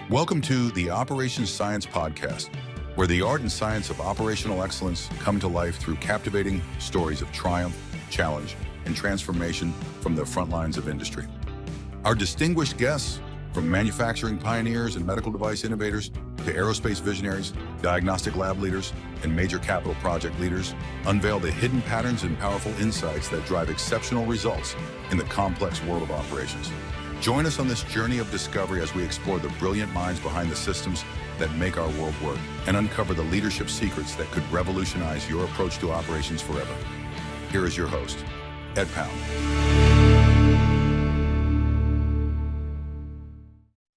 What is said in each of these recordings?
Welcome to the Operations Science Podcast, where the art and science of operational excellence come to life through captivating stories of triumph, challenge, and transformation from the front lines of industry. Our distinguished guests, from manufacturing pioneers and medical device innovators to aerospace visionaries, diagnostic lab leaders, and major capital project leaders, unveil the hidden patterns and powerful insights that drive exceptional results in the complex world of operations. Join us on this journey of discovery as we explore the brilliant minds behind the systems that make our world work and uncover the leadership secrets that could revolutionize your approach to operations forever. Here is your host, Ed Pound.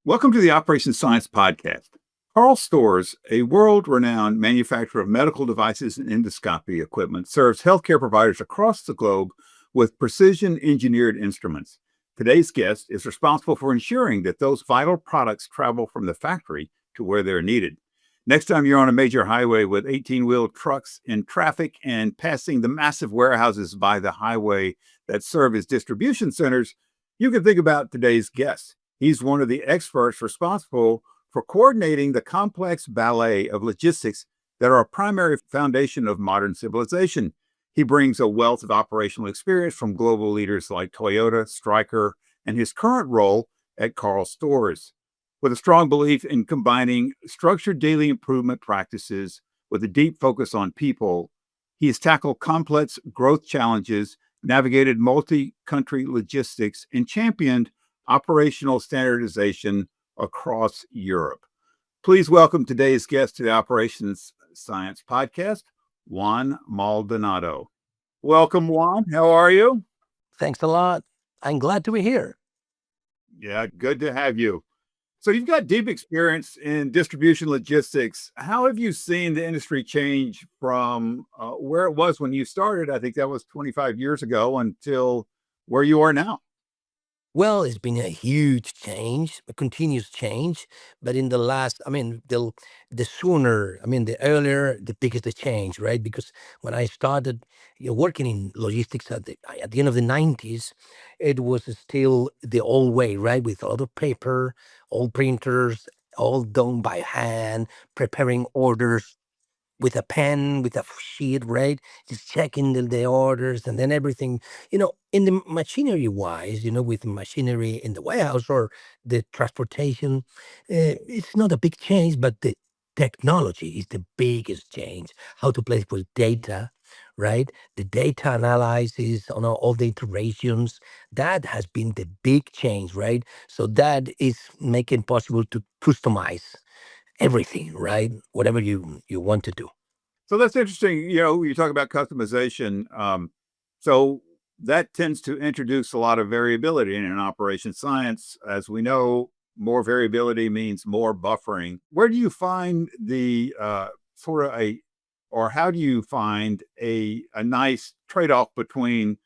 Welcome to the Operations Science Podcast. Karl Storz, a world-renowned manufacturer of medical devices and endoscopy equipment, serves healthcare providers across the globe with precision-engineered instruments. Today's guest is responsible for ensuring that those vital products travel from the factory to where they're needed. Next time you're on a major highway with 18-wheel trucks in traffic and passing the massive warehouses by the highway that serve as distribution centers, you can think about today's guest. He's one of the experts responsible for coordinating the complex ballet of logistics that are a primary foundation of modern civilization. He brings a wealth of operational experience from global leaders like Toyota, Stryker, and his current role at Karl Storz. With a strong belief in combining structured daily improvement practices with a deep focus on people, he has tackled complex growth challenges, navigated multi-country logistics, and championed operational standardization across Europe. Please welcome today's guest to the Operations Science Podcast, Juan Maldonado. Welcome, Juan. How are you? Thanks a lot. I'm glad to be here. Yeah, good to have you. So you've got deep experience in distribution logistics. How have you seen the industry change from where it was when you started? I think that was 25 years ago until where you are now. Well, it's been a huge change, a continuous change. But in the last, the sooner, the earlier, the bigger the change, right? Because when I started working in logistics at the end of the 90s, it was still the old way, right? With a lot of paper, old printers, all done by hand, preparing orders with a pen, with a sheet, right? Just checking the orders and then everything, in the machinery wise, with machinery in the warehouse or the transportation, it's not a big change, but the technology is the biggest change. How to play with data, right? The data analysis on all the iterations, that has been the big change, right? So that is making possible to customize everything, right? Whatever you want to do. So that's interesting. You talk about customization. So that tends to introduce a lot of variability in an operations science. As we know, more variability means more buffering. Where do you find the how do you find a nice trade-off between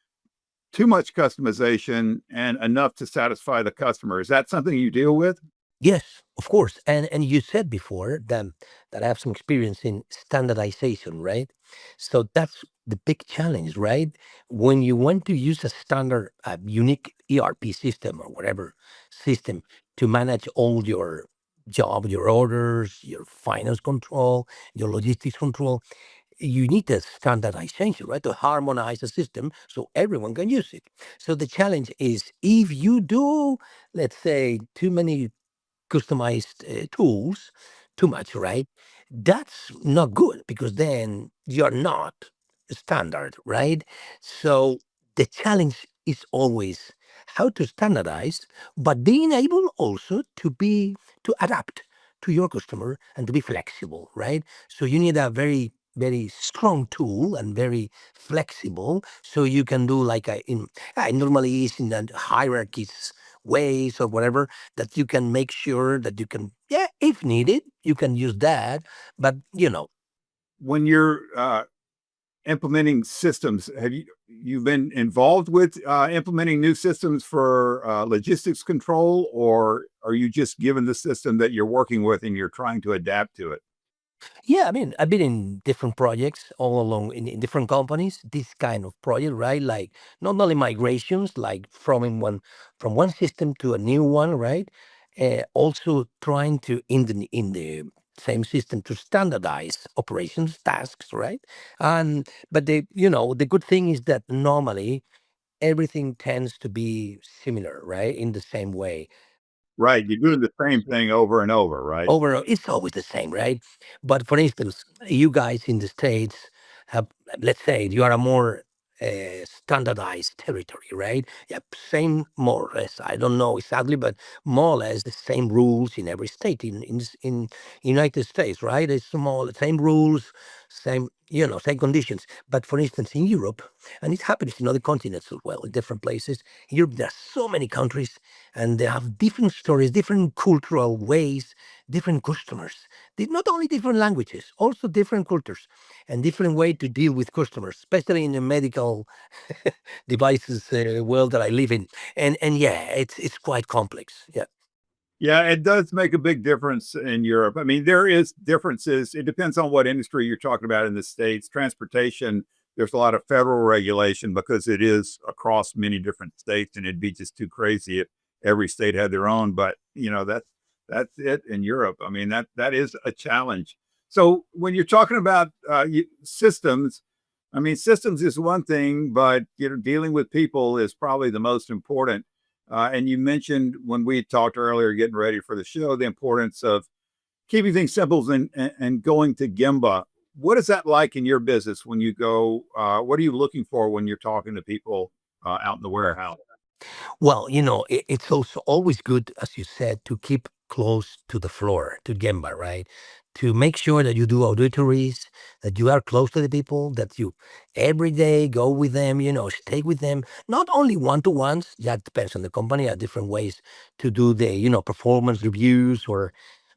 too much customization and enough to satisfy the customer? Is that something you deal with? Yes, of course. And you said before that I have some experience in standardization, right? So that's the big challenge, right? When you want to use a standard, unique ERP system or whatever system to manage all your job, your orders, your finance control, your logistics control, you need a standardization, right? To harmonize the system so everyone can use it. So the challenge is if you do, let's say, too many customized tools too much, right? That's not good because then you're not standard, right? So the challenge is always how to standardize, but being able also to adapt to your customer and to be flexible, right? So you need a very very strong tool and very flexible so you can do like normally is in the hierarchies ways or whatever that you can make sure that you can, yeah, if needed, you can use that. But When you're implementing systems, have you've been involved with implementing new systems for logistics control, or are you just given the system that you're working with and you're trying to adapt to it? yeah, I've been in different projects all along in different companies. This kind of project, right? Like not only migrations, like from one system to a new one, right? also trying to in the same system to standardize operations tasks, right? And but the good thing is that normally everything tends to be similar, right? In the same way. Right. You're doing the same thing over and over, right? Overall, it's always the same, right? But for instance, you guys in the States have, let's say, you are a more standardized territory, right? Yeah, same more or less. I don't know exactly, but more or less the same rules in every state in United States, right? It's more same rules, same same conditions. But for instance, in Europe, and it happens in other continents as well, in different places. In Europe, there are so many countries, and they have different stories, different cultural ways, different customers. Not only different languages, also different cultures and different way to deal with customers, especially in the medical devices world that I live in. And yeah, it's quite complex. Yeah. Yeah, it does make a big difference in Europe. I mean, there is differences. It depends on what industry you're talking about in the States. Transportation, there's a lot of federal regulation because it is across many different states, and it'd be just too crazy if every state had their own. But that's it in Europe. I mean, that is a challenge. So when you're talking about systems, I mean, systems is one thing, but dealing with people is probably the most important. And you mentioned when we talked earlier, getting ready for the show, the importance of keeping things simple and going to Gemba. What is that like in your business when you go? What are you looking for when you're talking to people out in the warehouse? Well, it's also always good, as you said, to keep close to the floor, to Gemba, right? To make sure that you do auditories, that you are close to the people, that you every day go with them, stay with them. Not only one-to-ones, that depends on the company, are different ways to do the, performance reviews or,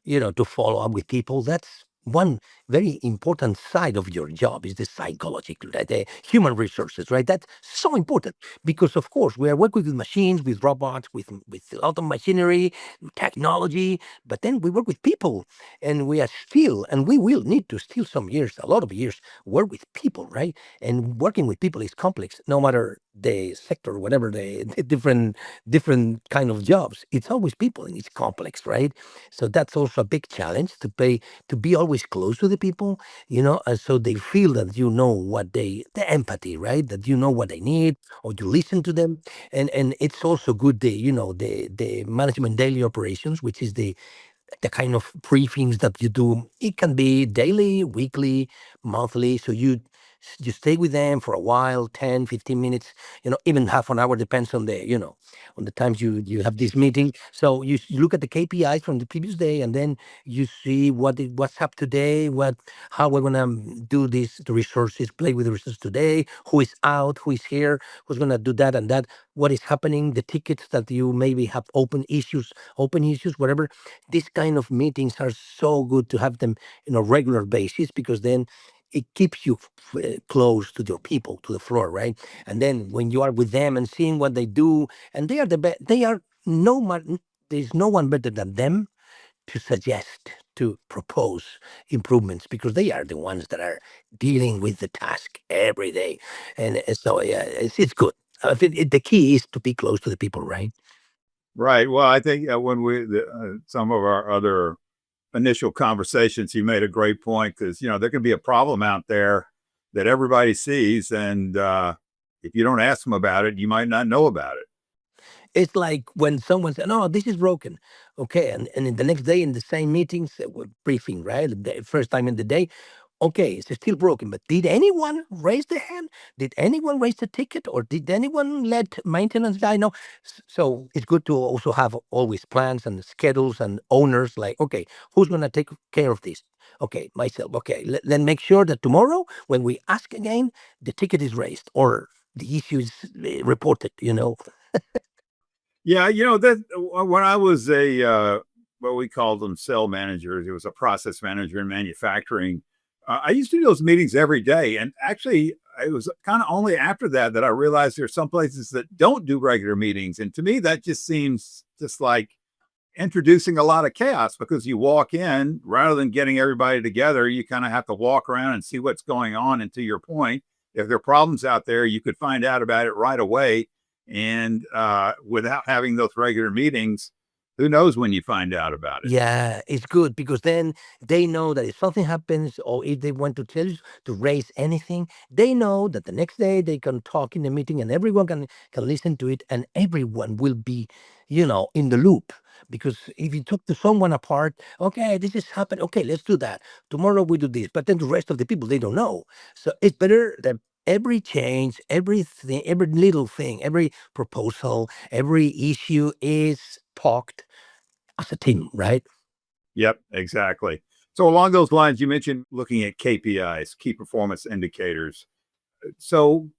to follow up with people. That's one very important side of your job is the psychology, right? The human resources, right? That's so important because of course we are working with machines, with robots, with a lot of machinery, technology, but then we work with people, and we are still, and we will need to still some years, a lot of years, work with people, right? And working with people is complex, no matter the sector, whatever the different kind of jobs. It's always people, and it's complex, right? So that's also a big challenge to be always close to the people, and so they feel that the empathy, right? That you know what they need, or you listen to them. And it's also good the management daily operations, which is the kind of briefings that you do. It can be daily, weekly, monthly. So you stay with them for a while, 10, 15 minutes, even half an hour, depends on on the times you have this meeting. So you look at the KPIs from the previous day, and then you see what's up today, how we're gonna do this, the resources, play with the resources today, who is out, who is here, who's gonna do that and that, what is happening, the tickets that you maybe have open issues, whatever. These kind of meetings are so good to have them in a regular basis, because then it keeps you close to your people, to the floor, right? And then when you are with them and seeing what they do, and they are the best, there's no one better than them to suggest, to propose improvements, because they are the ones that are dealing with the task every day. And so yeah, it's good. I think the key is to be close to the people, right? Right. Well, I think when some of our other initial conversations, you made a great point because there can be a problem out there that everybody sees, and if you don't ask them about it, you might not know about it. It's like when someone said, "No, this is broken." Okay, and then the next day in the same meetings, briefing, right? The first time in the day, okay, it's still broken. But did anyone raise the hand? Did anyone raise the ticket, or did anyone let maintenance guy know? So it's good to also have always plans and schedules and owners. Like, okay, who's gonna take care of this? Okay, myself. Okay, then make sure that tomorrow when we ask again, the ticket is raised or the issue is reported. Yeah, that when I was what we called them cell managers, it was a process manager in manufacturing. I used to do those meetings every day, and actually, it was kind of only after that I realized there's some places that don't do regular meetings, and to me, that just seems just like introducing a lot of chaos because you walk in rather than getting everybody together, you kind of have to walk around and see what's going on. And to your point, if there are problems out there, you could find out about it right away. And without having those regular meetings, Who knows when you find out about it? Yeah, it's good because then they know that if something happens or if they want to tell you to raise anything, they know that the next day they can talk in the meeting and everyone can listen to it and everyone will be, in the loop. Because if you talk to someone apart, okay, this is happening. Okay, let's do that. Tomorrow we do this. But then the rest of the people, they don't know. So it's better that every change, everything, every little thing, every proposal, every issue is talked as a team, right? Yep, exactly. So along those lines, you mentioned looking at KPIs, key performance indicators. So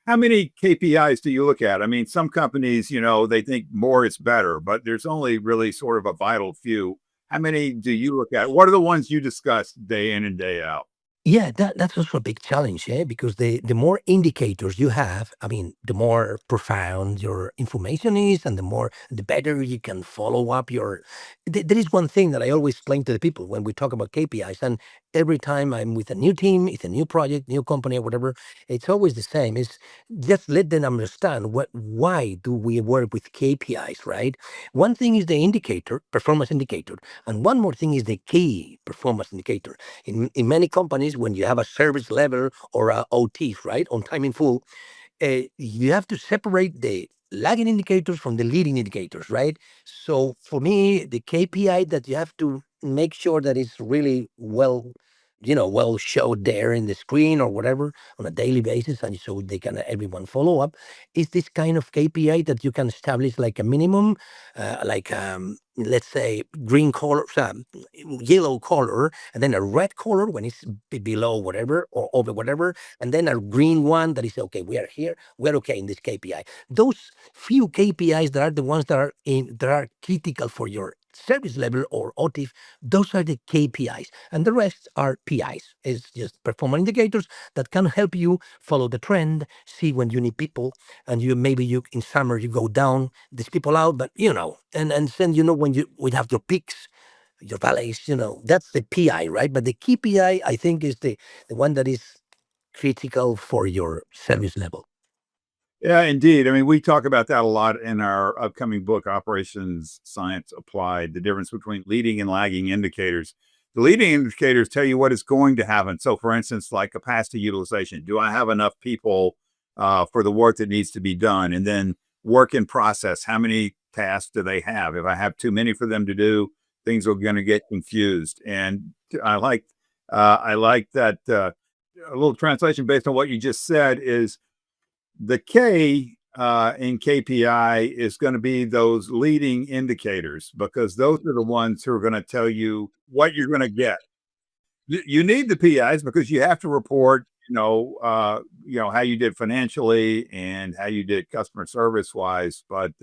how many KPIs do you look at? I mean, some companies, they think more is better, but there's only really sort of a vital few. How many do you look at? What are the ones you discuss day in and day out? Yeah, that's also a big challenge, because the more indicators you have, I mean, the more profound your information is, and the better you can follow up your. There is one thing that I always explain to the people when we talk about KPIs, and every time I'm with a new team, it's a new project, new company, or whatever, it's always the same. Is just let them understand why do we work with KPIs, right? One thing is the indicator, performance indicator, and one more thing is the key performance indicator. In many companies, when you have a service level or a OT, right, on time in full, you have to separate the lagging indicators from the leading indicators, right? So for me, the KPI that you have to make sure that it's really well showed there in the screen or whatever on a daily basis, and so they can everyone follow up, is this kind of KPI that you can establish like a minimum, like let's say green color, yellow color, and then a red color when it's below whatever or over whatever, and then a green one that is okay. We are here. We're okay in this KPI. Those few KPIs that are the ones that are critical for your service level or OTIF, those are the KPIs, and the rest are PIs. It's just performance indicators that can help you follow the trend, see when you need people, and maybe in summer you go down, these people out, but and then when you would have your peaks, your valleys, that's the PI, right? But the KPI, I think, is the one that is critical for your service level. Yeah, indeed. I mean, we talk about that a lot in our upcoming book, Operations Science Applied, the difference between leading and lagging indicators. The leading indicators tell you what is going to happen. So, for instance, like capacity utilization, do I have enough people for the work that needs to be done? And then work in process, how many tasks do they have? If I have too many for them to do, things are going to get confused. And I like that a little translation based on what you just said is the K in KPI is going to be those leading indicators because those are the ones who are going to tell you what you're going to get. You need the PIs because you have to report, how you did financially and how you did customer service wise. But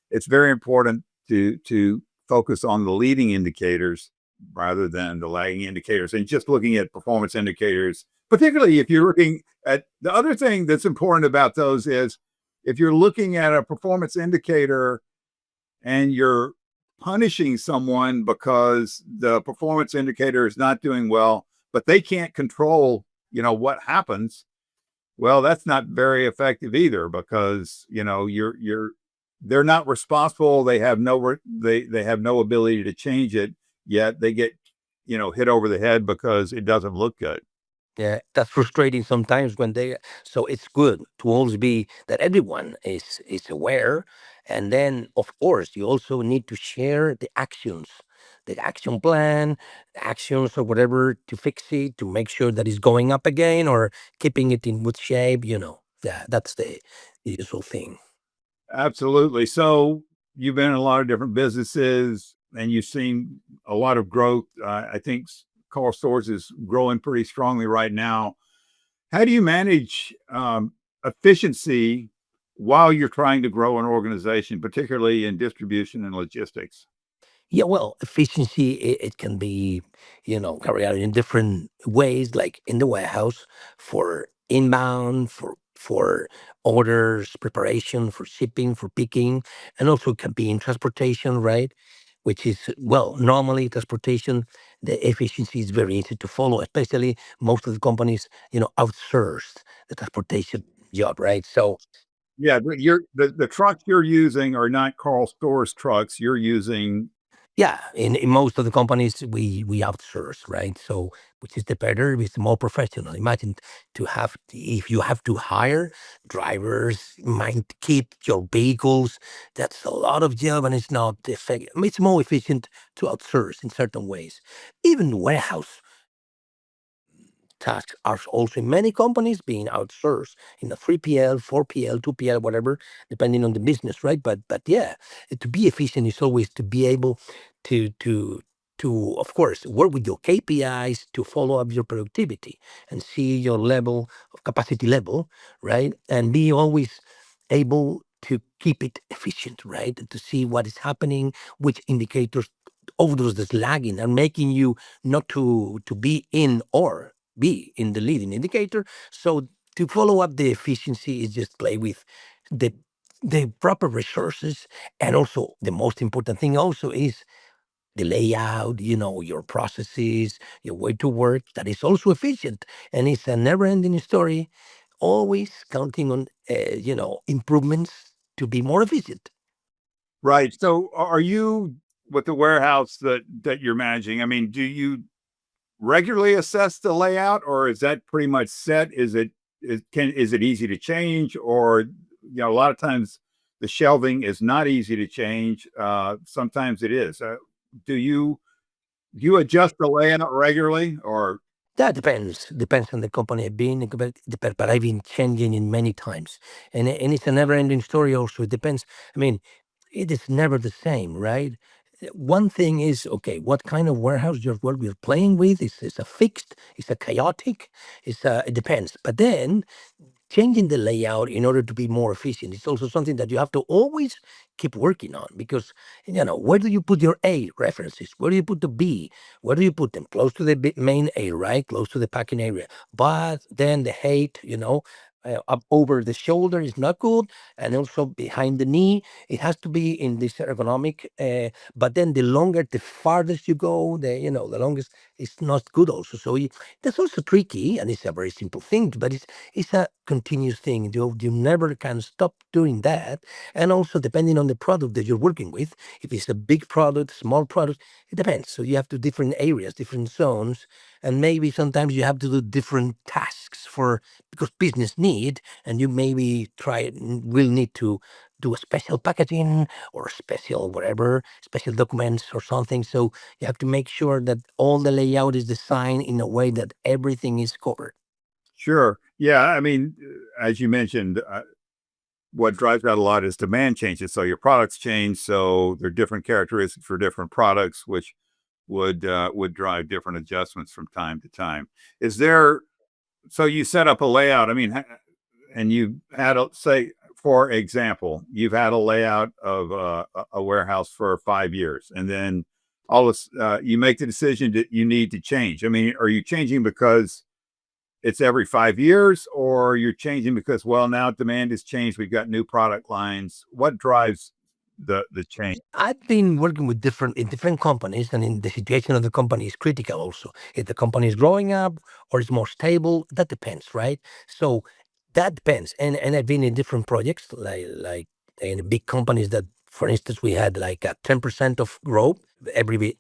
it's very important to focus on the leading indicators rather than the lagging indicators. And just looking at performance indicators, particularly if you're looking at the other thing that's important about those is if you're looking at a performance indicator and you're punishing someone because the performance indicator is not doing well, but they can't control, what happens. Well, that's not very effective either because, they're not responsible. They have they have no ability to change it, yet they get, hit over the head because it doesn't look good. Yeah, that's frustrating sometimes when they. So it's good to always be that everyone is aware, and then of course you also need to share the action plan, the actions or whatever to fix it, to make sure that it's going up again or keeping it in good shape. Yeah, that's the usual thing. Absolutely. So you've been in a lot of different businesses and you've seen a lot of growth. I think Karl Storz is growing pretty strongly right now. How do you manage efficiency while you're trying to grow an organization, particularly in distribution and logistics? Yeah, well, efficiency it can be, carried out in different ways, like in the warehouse for inbound, for orders preparation, for shipping, for picking, and also it can be in transportation, right? Which is normally transportation, the efficiency is very easy to follow, especially most of the companies, outsource the transportation job, right? So Yeah, the trucks you're using are not Karl Storz trucks. You're using Yeah, in most of the companies we outsource, right? So which is the better, it's more professional. Imagine to have if you have to hire drivers, might keep your vehicles. That's a lot of job, and it's not effective. It's more efficient to outsource in certain ways. Even warehouse tasks are also in many companies being outsourced in a 3PL, 4PL, 2PL, whatever, depending on the business, right? But yeah, to be efficient is always to be able to to to of course work with your KPIs to follow up your productivity and see your level of capacity level, right? And be always able to keep it efficient, right? And to see what is happening, which indicators of those that's lagging and making you not to be in or be in the leading indicator. So to follow up the efficiency is just play with the the proper resources, and also the most important thing also is the layout, your processes, your way to work that is also efficient, and it's a never-ending story, always counting on improvements to be more efficient. right. So are you with the warehouse that you're managing? I mean, do you regularly assess the layout, or is that pretty much set? Is it easy to change, or a lot of times the shelving is not easy to change. Sometimes it is. Do you adjust the layout regularly, or That depends on the company I've been, but I've been changing it many times, and it's a never-ending story. Also, it depends. I mean, it is never the same, right? One thing is, okay, what kind of warehouse what we're playing with is a fixed, is a chaotic, it depends. But then changing the layout in order to be more efficient is also something that you have to always keep working on, because where do you put your A references, where do you put the B, where do you put them? Close to the main A, right, close to the packing area. But then the height, up over the shoulder is not good, and also behind the knee it has to be in this ergonomic, but then the longer, the farthest you go, the longest, it's not good also. So that's also tricky, and it's a very simple thing, but it's a continuous thing. You never can stop doing that. And also depending on the product that you're working with, if it's a big product, small product, it depends. So you have to different areas, different zones, and maybe sometimes you have to do different tasks for because business need, and you maybe will need to do a special packaging or special whatever, special documents or something. So you have to make sure that all the layout is designed in a way that everything is covered. sure? Yeah, I mean, as you mentioned, what drives that a lot is demand changes. So your products change, so there are different characteristics for different products, which would drive different adjustments from time to time. Is there So you set up a layout? I mean, and you had say, for example, you've had a layout of a warehouse for 5 years, and then you make the decision that you need to change. I mean, are you changing because it's every 5 years, or you're changing because, well, now demand has changed, we've got new product lines? What drives the change? I've been working with different companies, and in the situation of the company is critical also. If the company is growing up or is more stable, that depends, right? So that depends. And I've been in different projects, like in big companies that, for instance, we had like a 10% of growth every bit.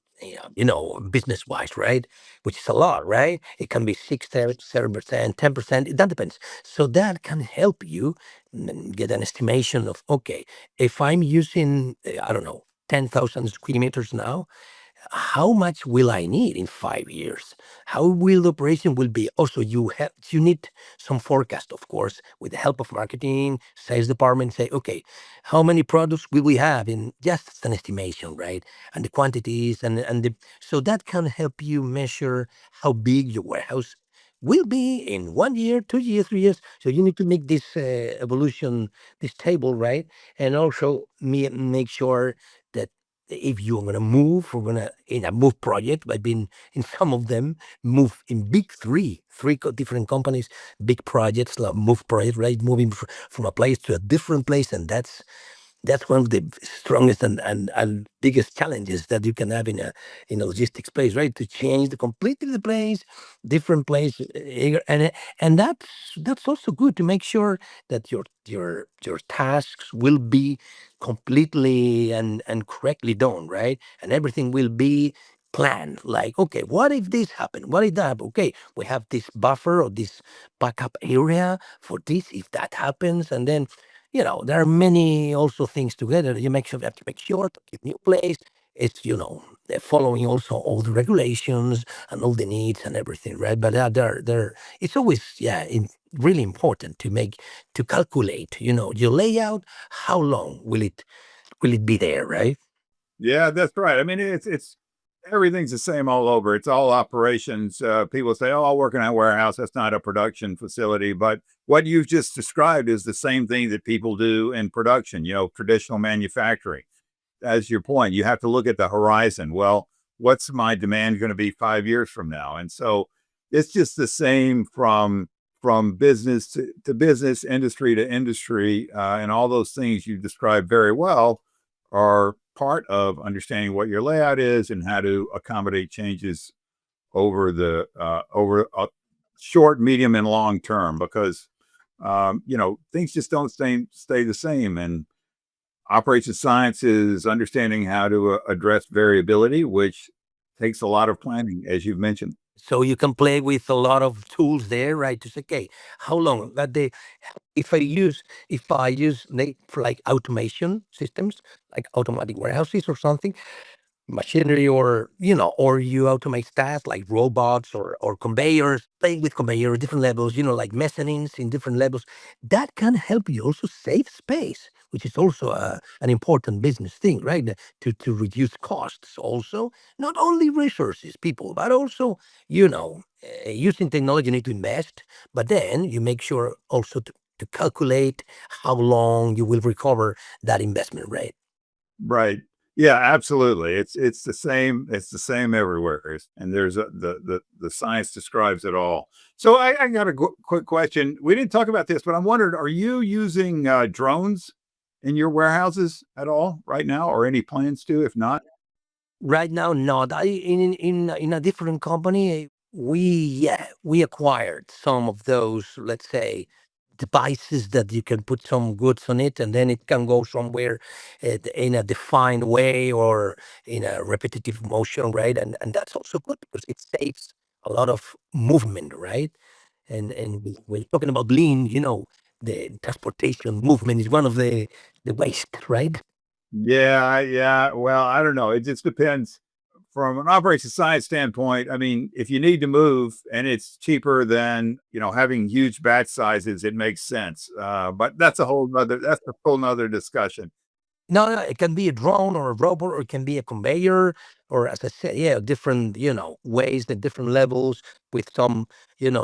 Business wise, right? Which is a lot, right? It can be 6, 7%, 10%. That depends. So that can help you get an estimation of, okay, if I'm using, I don't know, 10,000 square meters now, how much will I need in 5 years? How will the operation will be? Also, you need some forecast, of course, with the help of marketing, sales department. Say, okay, how many products will we have in just an estimation, right? And the quantities so that can help you measure how big your warehouse will be in 1 year, 2 years, 3 years. So you need to make this evolution, this table, right? And also make sure that if you're going to move, we're going to, in a move project, I've been in some of them, move in big three different companies, big projects, like move project, right? Moving from a place to a different place. And That's one of the strongest and biggest challenges that you can have in a logistics place, right? To change completely the place, different place, and that's also good to make sure that your tasks will be completely and correctly done, right? And everything will be planned. Like, okay, what if this happened? What if that happened? Okay, we have this buffer or this backup area for this if that happens, and then there are many also things together. You have to make sure to keep new place. It's they're following also all the regulations and all the needs and everything, right? But it's always really important to calculate, your layout. How long will it be there, right? Yeah, that's right. I mean, it's everything's the same all over. It's all operations. People say, "Oh, I'll work in a warehouse. That's not a production facility." But what you've just described is the same thing that people do in production. Traditional manufacturing. As your point, you have to look at the horizon. Well, what's my demand going to be 5 years from now? And so it's just the same from business to business, industry to industry, and all those things you described very well are part of understanding what your layout is and how to accommodate changes over a short, medium, and long term. Because things just don't stay the same. And operations science is understanding how to address variability, which takes a lot of planning, as you've mentioned. So you can play with a lot of tools there, right? To say, okay, how long? But if I use for like automation systems, like automatic warehouses or something, machinery, or you automate tasks like robots or conveyors, playing with conveyors, different levels, like mezzanines in different levels. That can help you also save space, which is also an important business thing, right? To reduce costs also, not only resources, people, but also, using technology, you need to invest, but then you make sure also to calculate how long you will recover that investment, right? Right. Yeah, absolutely. It's the same. It's the same everywhere. And there's the science describes it all. So I got a quick question. We didn't talk about this, but I'm wondering: are you using drones in your warehouses at all right now, or any plans to? If not, Right now, not. In a different company, we acquired some of those, let's say, devices that you can put some goods on it, and then it can go somewhere in a defined way or in a repetitive motion, right? And that's also good because it saves a lot of movement, right? And when talking about lean, the transportation movement is one of the waste, right? yeah, yeah. Well, I don't know. It just depends. From an operations science standpoint, I mean, if you need to move and it's cheaper than having huge batch sizes, it makes sense. But that's a whole nother discussion. No, no, it can be a drone or a robot, or it can be a conveyor, or as I said, different, ways at different levels with some,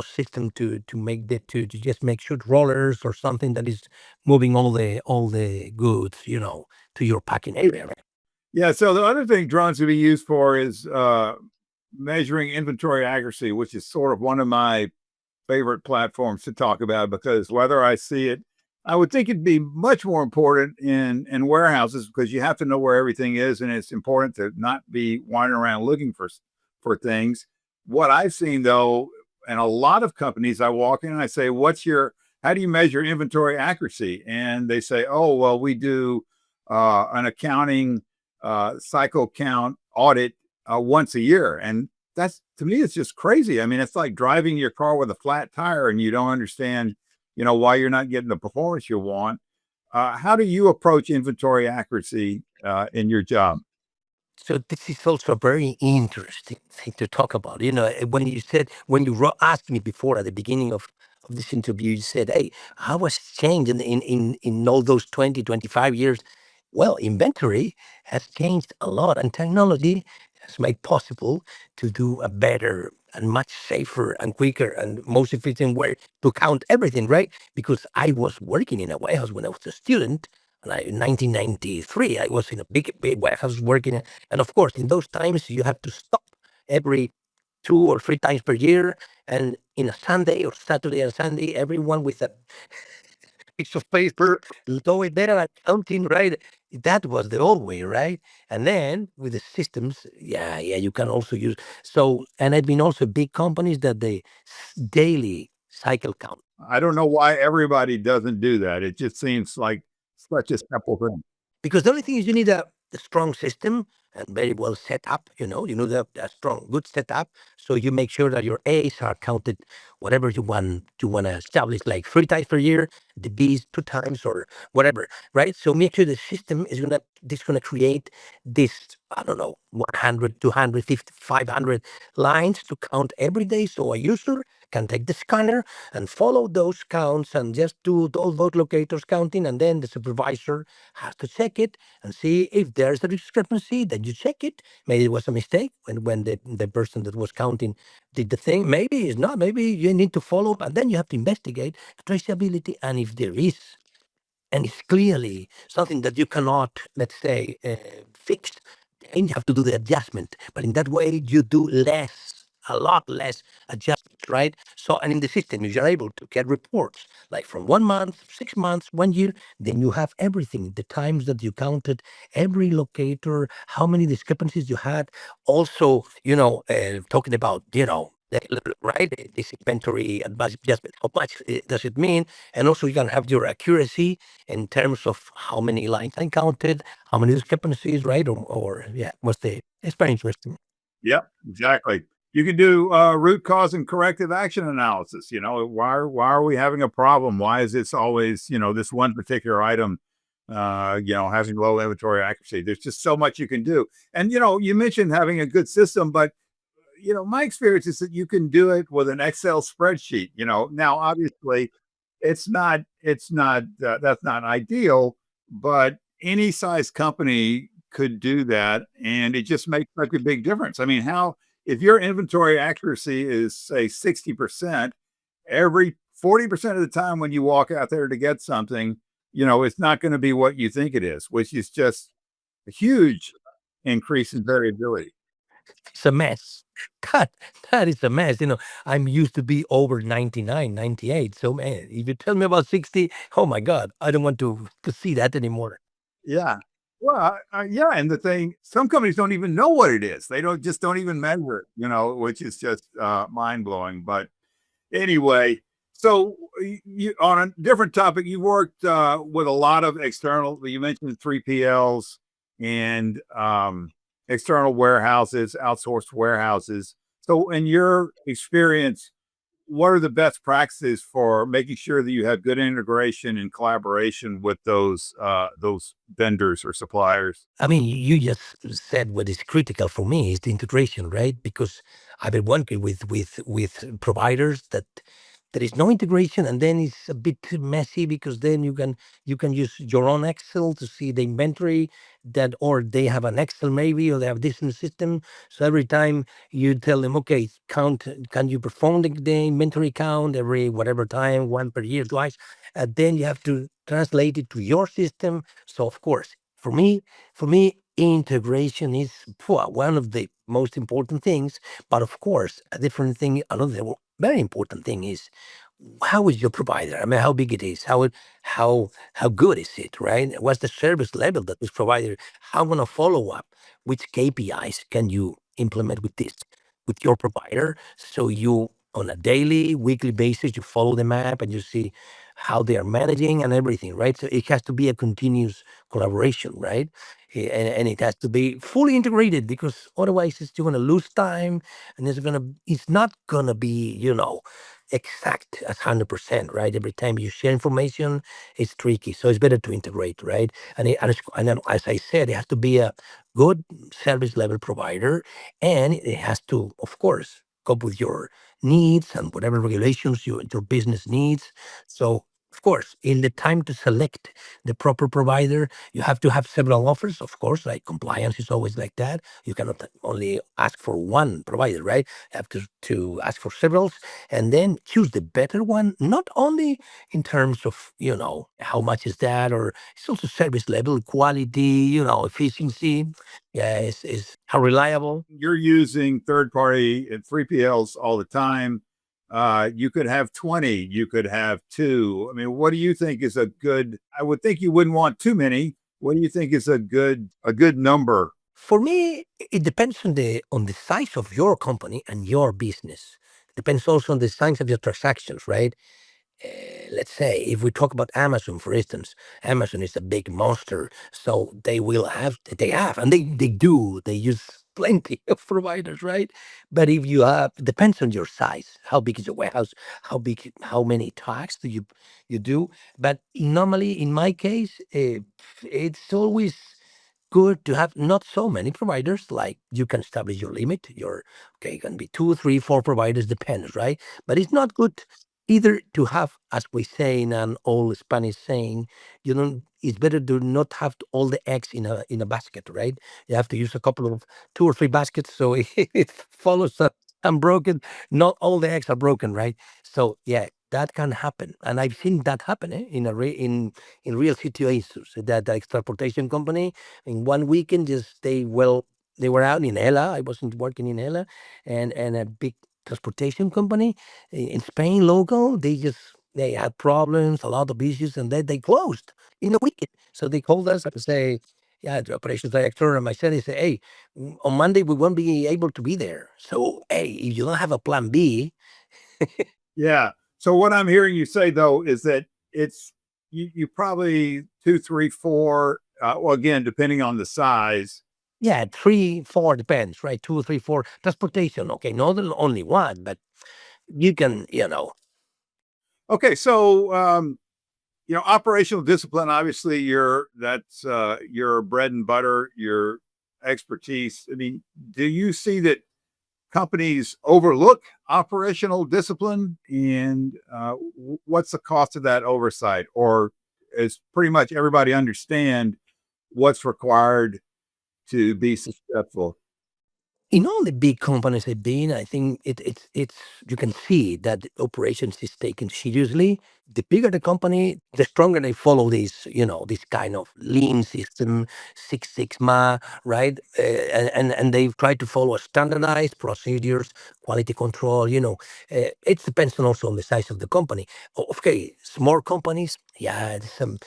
system to make to just make sure rollers or something that is moving all the goods, to your packing area, right? Yeah. So the other thing drones would be used for is measuring inventory accuracy, which is sort of one of my favorite platforms to talk about, because whether I see it, I would think it'd be much more important in warehouses, because you have to know where everything is, and it's important to not be wandering around looking for things. What I've seen though, and a lot of companies, I walk in and I say, how do you measure inventory accuracy? And they say, oh, well, we do an accounting cycle count audit once a year. And that's, to me, it's just crazy. I mean, it's like driving your car with a flat tire and you don't understand, why you're not getting the performance you want. How do you approach inventory accuracy in your job? So this is also a very interesting thing to talk about. When you asked me before at the beginning of this interview, you said, "Hey, how has changed in all those 20, 25 years?" Well, inventory has changed a lot, and technology has made possible to do a better and much safer and quicker and most efficient way to count everything, right? Because I was working in a warehouse when I was a student, and in 1993, I was in a big warehouse working. And of course, in those times, you have to stop every 2 or 3 times per year. And in a Sunday or Saturday and Sunday, everyone with a piece of paper, throw it there and counting, right? That was the old way, right? And then with the systems, you can also use. So, and I've been also big companies that they daily cycle count. I don't know why everybody doesn't do that. It just seems like such a simple thing. Because the only thing is you need a strong system and very well set up, you know, a strong, good setup. So you make sure that your A's are counted, whatever you want to establish, like 3 times per year, the B's 2 times or whatever, right? So make sure the system is gonna create this, I don't know, 100, 250, 500 lines to count every day. So a user can take the scanner and follow those counts and just do all those locators counting, and then the supervisor has to check it and see if there's a discrepancy. Then you check it. Maybe it was a mistake when the person that was counting did the thing. Maybe it's not. Maybe you need to follow up, and then you have to investigate traceability. And if there is, and it's clearly something that you cannot, let's say, fix, then you have to do the adjustment. But in that way, you do less, a lot less adjustments, right? So, and in the system, if you're able to get reports like from 1 month, 6 months, 1 year, then you have everything, the times that you counted, every locator, how many discrepancies you had. Also, talking about, right, this inventory adjustment, how much does it mean? And also you can have your accuracy in terms of how many lines I counted, how many discrepancies, right? It's very interesting. Yep, exactly. You can do root cause and corrective action analysis. Why are we having a problem? Why is this always, this one particular item, having low inventory accuracy? There's just so much you can do. And, you mentioned having a good system, but my experience is that you can do it with an Excel spreadsheet. Now obviously it's not that's not ideal, but any size company could do that, and it just makes like a big difference. I mean, if your inventory accuracy is say 60%, every 40% of the time when you walk out there to get something, it's not going to be what you think it is, which is just a huge increase in variability. It's a mess. God, that is a mess. I'm used to be over 99, 98. So, man, if you tell me about 60, oh my God, I don't want to see that anymore. Yeah. Well, yeah, and the thing, some companies don't even know what it is. They don't even measure it, which is just mind blowing. But anyway, so you on a different topic, you worked with a lot of external. You mentioned 3PLs and external warehouses, outsourced warehouses. So, in your experience, what are the best practices for making sure that you have good integration and collaboration with those vendors or suppliers? I mean, you just said what is critical for me is the integration, right? Because I've been working with providers that there is no integration, and then it's a bit messy because then you can use your own Excel to see the inventory that, or they have an Excel maybe, or they have this in the system. So every time you tell them, okay, can you perform the inventory count every whatever time, one per year, twice, and then you have to translate it to your system. So of course, for me, integration is one of the most important things. But of course, another very important thing is how is your provider? I mean, how big it is, how good is it, right? What's the service level that this provider? How gonna follow up? Which KPIs can you implement with your provider? So you on a daily, weekly basis, you follow the map and you see how they are managing and everything, right? So it has to be a continuous collaboration, right? And it has to be fully integrated because otherwise you're going to lose time, and it's not going to be, exact as 100%, right? Every time you share information, it's tricky. So it's better to integrate, right? And as I said, it has to be a good service level provider, and it has to, of course, cope with your needs and whatever regulations your business needs. So, of course, in the time to select the proper provider, you have to have several offers, of course, like compliance is always like that. You cannot only ask for one provider, right? You have to ask for several and then choose the better one, not only in terms of, how much is that, or it's also service level, quality, efficiency. Yeah, is how reliable. You're using third party and 3PLs all the time. You could have 20, you could have two. I mean, what do you think is a good? I would think you wouldn't want too many. What do you think is a good number? For me, it depends on the size of your company and your business. It depends also on the size of your transactions, right? Let's say if we talk about Amazon, for instance, Amazon is a big monster, so they use plenty of providers, right? But if you have, depends on your size, how big is your warehouse, how many tasks you do. But normally, in my case, it's always good to have not so many providers. Like you can establish your limit. Okay, it can be two, three, four providers, depends, right? But it's not good either to have, as we say in an old Spanish saying, you know, it's better to not have all the eggs in a basket, right? You have to use a couple of two or three baskets so it follows that unbroken. Not all the eggs are broken, right? So yeah, that can happen, and I've seen that happen in real situations. That transportation company in one weekend, just they were out in Ella. I wasn't working in Ella, and a big transportation company in Spain, local, they had problems, a lot of issues, and then they closed in a weekend. So they called us and say, yeah, the operations director and myself, they say, hey, on Monday we won't be able to be there. So hey, if you don't have a plan B, Yeah. So what I'm hearing you say though is that it's you probably two, three, four. Well, again, depending on the size. yeah, three, four depends, right? Two, three, four transportation. Okay, not the only one, but you can. Okay, so operational discipline. Obviously, that's your bread and butter, your expertise. I mean, do you see that companies overlook operational discipline, and what's the cost of that oversight, or is pretty much everybody understand what's required to be successful? In all the big companies I've been, I think it's you can see that the operations is taken seriously. The bigger the company, the stronger they follow this kind of lean system, Six Sigma, right? And they've tried to follow standardized procedures, quality control. It depends on also on the size of the company. Okay, small companies, yeah, I'm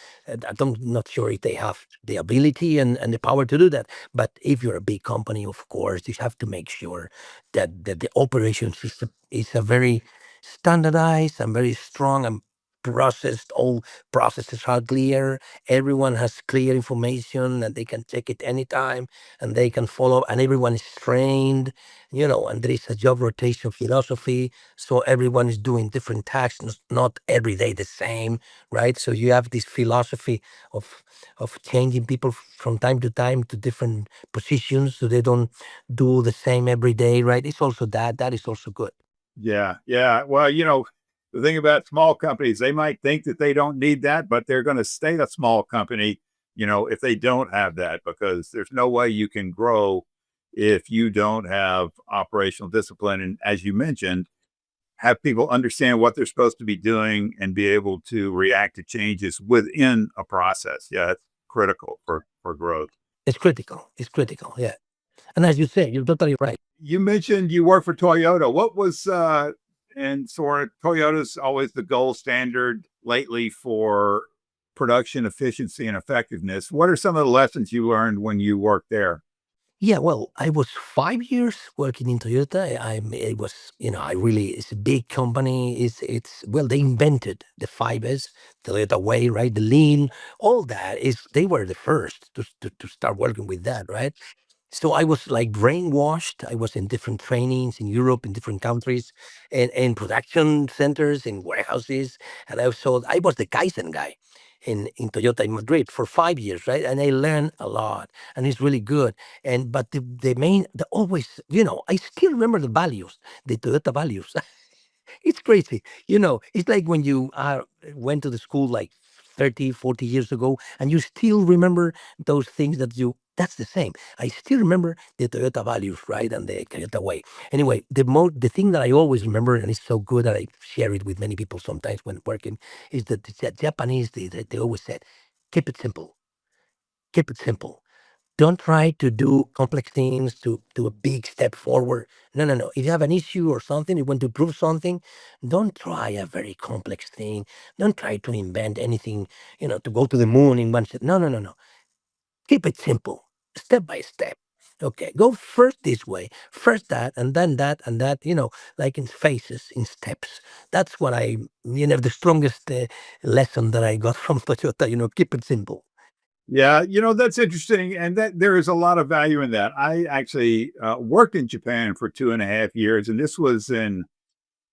not sure if they have the ability and the power to do that. But if you're a big company, of course, you have to make sure that the operation system is a very standardized and very strong and processed. All processes are clear. Everyone has clear information and they can check it anytime and they can follow. And everyone is trained, and there is a job rotation philosophy. So everyone is doing different tasks, not every day the same, right? So you have this philosophy of changing people from time to different positions so they don't do the same every day, right? It's also that is also good. Yeah, yeah. Well, the thing about small companies, they might think that they don't need that, but they're going to stay a small company, if they don't have that, because there's no way you can grow if you don't have operational discipline. And as you mentioned, have people understand what they're supposed to be doing and be able to react to changes within a process. Yeah, it's critical for growth. It's critical, yeah. And as you say, you're totally right. You mentioned you work for Toyota. What was and so Toyota's always the gold standard lately for production efficiency and effectiveness. What are some of the lessons you learned when you worked there? Yeah, well, I was 5 years working in Toyota. It was, it's a big company. Well, they invented the 5S, Toyota way, right? The lean, all that they were the first to start working with that, right? So I was like brainwashed. I was in different trainings in Europe, in different countries, and production centers, in warehouses, and I was the Kaizen guy in Toyota in Madrid for 5 years, right? And I learned a lot, and it's really good. And but the always, I still remember the values, the Toyota values. It's crazy. It's like when you went to the school like 30, 40 years ago, and you still remember those things that's the same. I still remember the Toyota values, right? And the Toyota way. Anyway, the thing that I always remember, and it's so good that I share it with many people sometimes when working, is that the Japanese, they always said, keep it simple. Keep it simple. Don't try to do complex things to do a big step forward. No, no, no. If you have an issue or something, you want to prove something, don't try a very complex thing. Don't try to invent anything, to go to the moon in one step. No, no, no, no. Keep it simple, step by step. Okay, go first this way, first that, and that, like in phases, in steps. That's what the strongest lesson that I got from Toyota, keep it simple. Yeah, that's interesting, and that there is a lot of value in that. I actually worked in Japan for 2.5 years, and this was in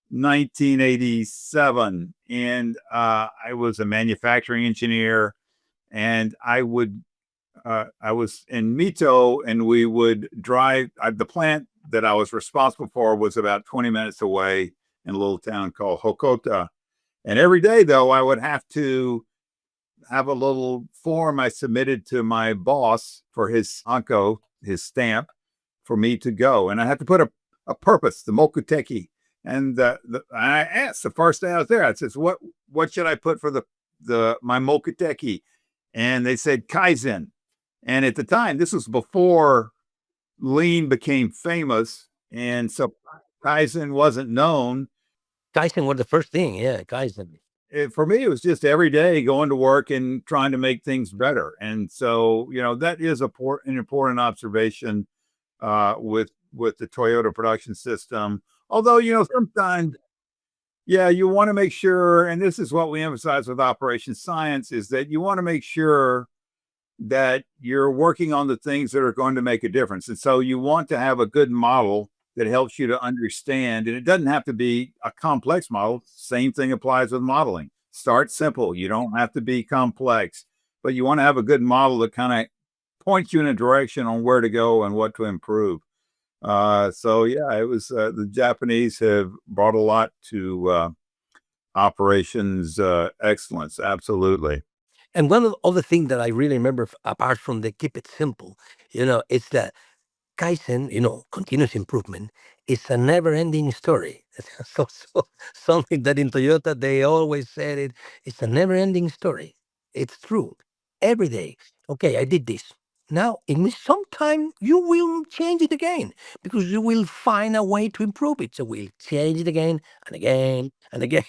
1987, and I was a manufacturing engineer, and I was in Mito, and we would drive. The plant that I was responsible for was about 20 minutes away in a little town called Hokota, and every day though I would have to have a little form I submitted to my boss for his anko, his stamp, for me to go. And I had to put a purpose, the mokuteki. And I asked the first day I was there, I says, what should I put for my mokuteki? And they said Kaizen. And at the time, this was before lean became famous. And so Kaizen wasn't known. Kaizen was the first thing. Yeah, Kaizen. For me, it was just every day going to work and trying to make things better. And so, that is an important observation with the Toyota production system. Although, sometimes, yeah, you want to make sure, and this is what we emphasize with Operation Science, is that you want to make sure that you're working on the things that are going to make a difference. And so you want to have a good model that helps you to understand, and it doesn't have to be a complex model. Same thing applies with modeling. Start simple. You don't have to be complex, but you want to have a good model that kind of points you in a direction on where to go and what to improve. So yeah, it was the Japanese have brought a lot to operations excellence. Absolutely. And one of the other things that I really remember, apart from the keep it simple, it's that Kaizen, continuous improvement, is a never-ending story. So something that in Toyota they always said it. It's a never-ending story. It's true. Every day. Okay, I did this. Now, in some time, you will change it again because you will find a way to improve it. So we'll change it again and again and again.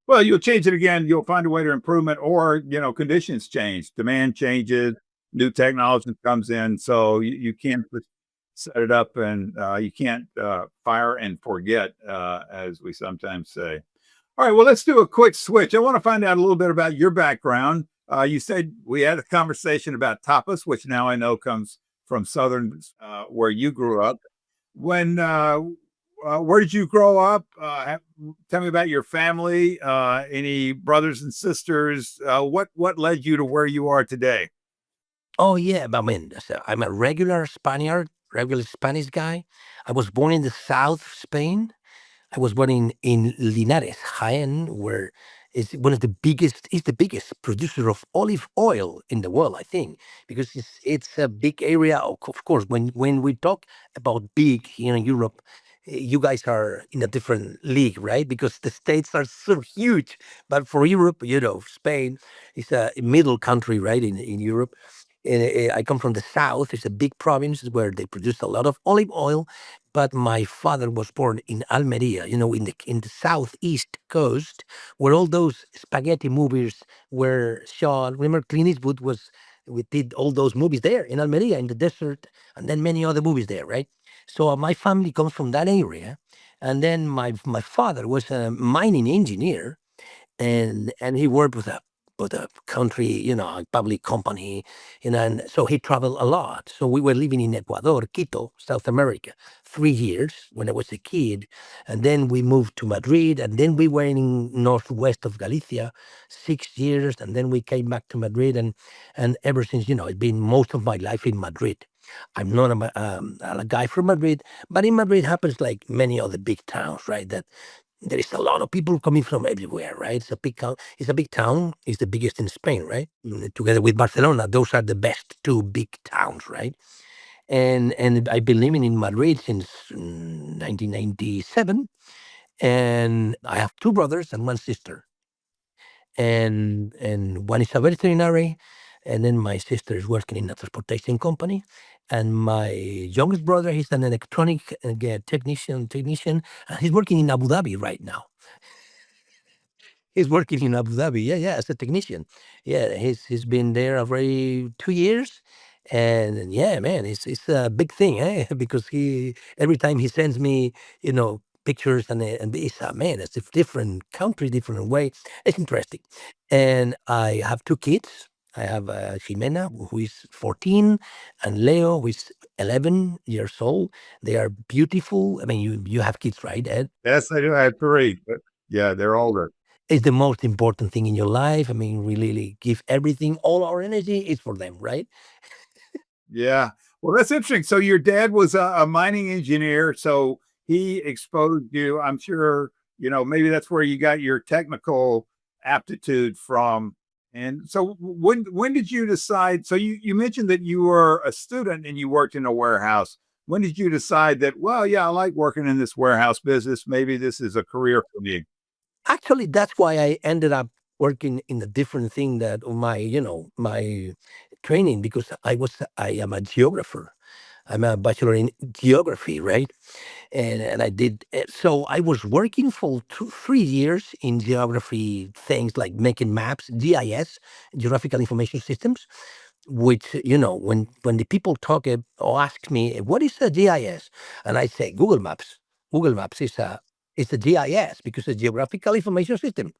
Well, you'll change it again. You'll find a way to improvement, or conditions change, demand changes, new technology comes in, so you can't just set it up, and you can't fire and forget, as we sometimes say. All right, well, let's do a quick switch. I want to find out a little bit about your background. You said we had a conversation about tapas, which now I know comes from Southern, where you grew up. When where did you grow up? Tell me about your family. Any brothers and sisters? What led you to where you are today? Oh yeah, I mean, so I'm a regular Spaniard, regular Spanish guy. I was born in the south of Spain. I was born in Linares, Jaén, where it's the biggest producer of olive oil in the world, I think, because it's a big area. Of course, when we talk about big here in Europe, you guys are in a different league, right? Because the states are so huge. But for Europe, Spain is a middle country, right, in Europe. And I come from the south. It's a big province where they produce a lot of olive oil. But my father was born in Almeria, in the southeast coast, where all those spaghetti movies were shot. Remember, Clint Eastwood we did all those movies there in Almeria, in the desert, and then many other movies there, right? So my family comes from that area, and then my father was a mining engineer, and he worked with a country, a public company, and so he traveled a lot. So we were living in Ecuador, Quito, South America, 3 years when I was a kid, and then we moved to Madrid, and then we were in northwest of Galicia, 6 years, and then we came back to Madrid, and ever since, it's been most of my life in Madrid. I'm not a guy from Madrid, but in Madrid happens like many other big towns, right? That there is a lot of people coming from everywhere, right? It's a big town. It's a big town. It's the biggest in Spain, right? Together with Barcelona, those are the best two big towns, right? And I've been living in Madrid since 1997, and I have two brothers and one sister, and one is a veterinary, and then my sister is working in a transportation company, and my youngest brother, he's an electronic technician, and he's working in Abu Dhabi right now. He's working in Abu Dhabi. Yeah, yeah, as a technician. Yeah, he's been there already 2 years, and yeah, man, it's a big thing, eh? Because he every time he sends me, pictures and it's man, it's a different country, different way. It's interesting, and I have two kids. I have Jimena, who is 14, and Leo, who is 11 years old. They are beautiful. I mean, you have kids, right, Ed? Yes, I do. I have three, but yeah, they're older. Is the most important thing in your life. I mean, we really give everything, all our energy is for them, right? Yeah. Well, that's interesting. So your dad was a mining engineer, so he exposed you. I'm sure, maybe that's where you got your technical aptitude from. And so when did you decide? So you mentioned that you were a student and you worked in a warehouse. When did you decide that, well, yeah, I like working in this warehouse business. Maybe this is a career for me? Actually, that's why I ended up working in a different thing that my training, because I am a geographer. I'm a bachelor in geography, right? And I did so I was working for 3 years in geography things like making maps, GIS, geographical information systems, which when the people talk or ask me what is a GIS, and I say Google Maps. Google Maps is a GIS because it's a geographical information system.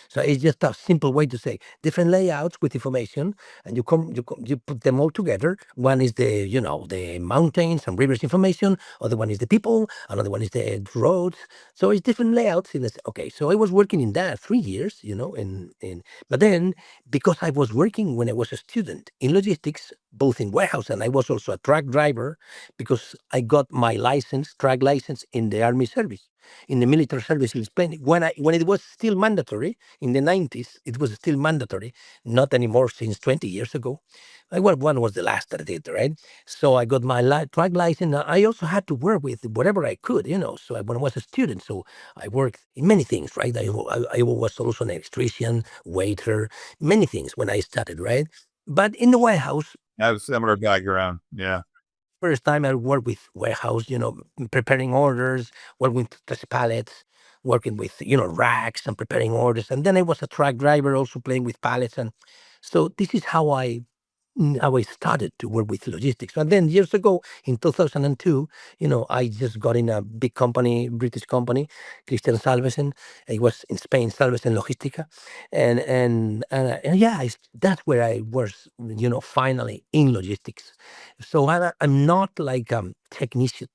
So it's just a simple way to say different layouts with information, and you put them all together. One is the mountains and rivers information. Other one is the people. Another one is the roads. So it's different layouts in this. Okay, so I was working in that 3 years, but then because I was working when I was a student in logistics, both in warehouse, and I was also a truck driver because I got my truck license in the army service, in the military service in Spain when it was still mandatory. In the 90s, it was still mandatory, not anymore since 20 years ago. One was the last that I did, right? So I got my truck license. I also had to work with whatever I could, So when I was a student, so I worked in many things, right? I was also an electrician, waiter, many things when I started, right? But in the warehouse, I have a similar background. Yeah. first time I worked with warehouse, preparing orders, working with test pallets, working with, racks and preparing orders. And then I was a truck driver also playing with pallets. And so this is how I started to work with logistics. And then years ago, in 2002, I just got in a big company, British company, Christian Salvesen. It was in Spain, Salvesen Logistica. And yeah, that's where I was, finally in logistics. So I'm not like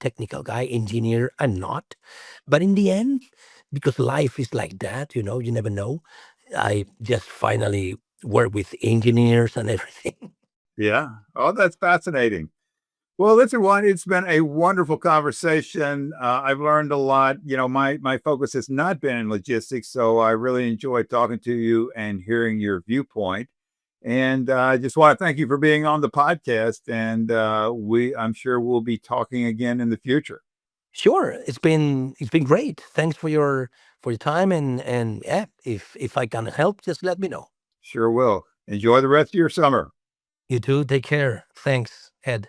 technical guy, engineer. I'm not. But in the end, because life is like that, you never know. I just finally work with engineers and everything. Yeah. Oh, that's fascinating. Well, listen, Juan, it's been a wonderful conversation. I've learned a lot. My focus has not been in logistics, so I really enjoyed talking to you and hearing your viewpoint. And I just want to thank you for being on the podcast. And I'm sure we'll be talking again in the future. Sure, it's been great. Thanks for your time, and yeah, if I can help, just let me know. Sure will. Enjoy the rest of your summer. You too. Take care. Thanks, Ed.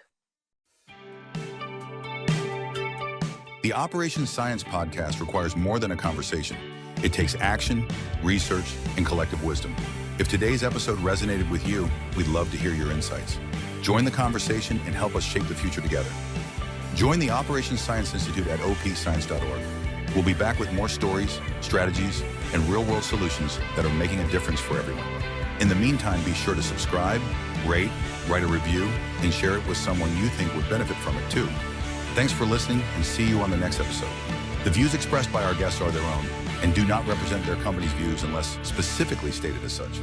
The Operation Science podcast requires more than a conversation. It takes action, research, and collective wisdom. If today's episode resonated with you, we'd love to hear your insights. Join the conversation and help us shape the future together. Join the Operation Science Institute at opscience.org. We'll be back with more stories, strategies, and real-world solutions that are making a difference for everyone. In the meantime, be sure to subscribe, rate, write a review, and share it with someone you think would benefit from it too. Thanks for listening, and see you on the next episode. The views expressed by our guests are their own and do not represent their company's views unless specifically stated as such.